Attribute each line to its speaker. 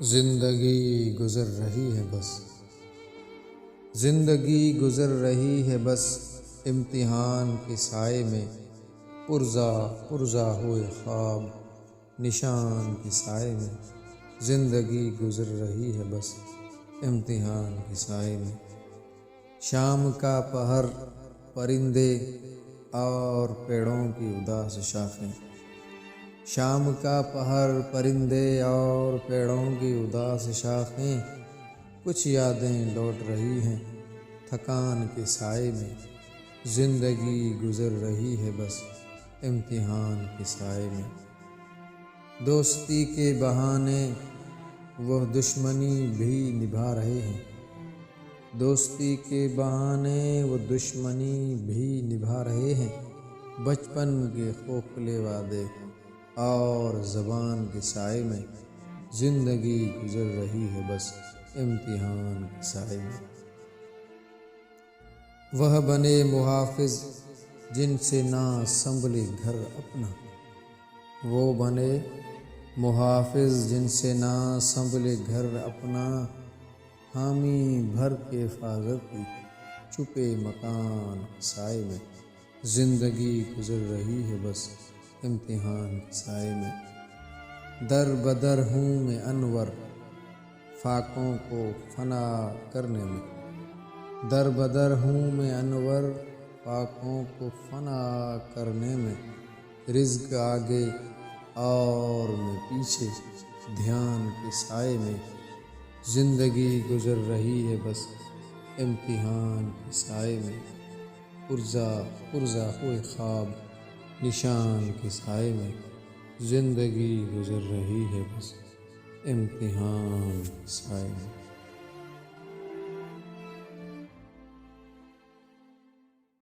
Speaker 1: زندگی گزر رہی ہے بس، زندگی گزر رہی ہے بس امتحان کے سائے میں، پرزا ہوئے خواب نشان کے سائے میں، زندگی گزر رہی ہے بس امتحان کے سائے میں۔ شام کا پہر، پرندے اور پیڑوں کی اداس شاخیں، شام کا پہر، پرندے اور پیڑوں کی اداس شاخیں، کچھ یادیں لوٹ رہی ہیں تھکان کے سائے میں، زندگی گزر رہی ہے بس امتحان کے سائے میں۔ دوستی کے بہانے وہ دشمنی بھی نبھا رہے ہیں، دوستی کے بہانے وہ دشمنی بھی نبھا رہے ہیں، بچپن کے کھوکھلے وعدے اور زبان کے سائے میں، زندگی گزر رہی ہے بس امتحان کے سائے میں۔ وہ بنے محافظ جن سے نہ سنبھلے گھر اپنا، وہ بنے محافظ جن سے نہ سنبھلے گھر اپنا، حامی بھر کے حفاظت کی چھپے مکان کے سائے میں، زندگی گزر رہی ہے بس امتحان کے سائے میں۔ در بدر ہوں میں انور فاقوں کو فنا کرنے میں، در بدر ہوں میں انور فاقوں کو فنا کرنے میں، رزق آگے اور میں پیچھے دھیان کے سائے میں، زندگی گزر رہی ہے بس امتحان کے سائے میں، پرزا ہوئے خواب نشان کے سائے میں، زندگی گزر رہی ہے بس امتحان کے سائے میں۔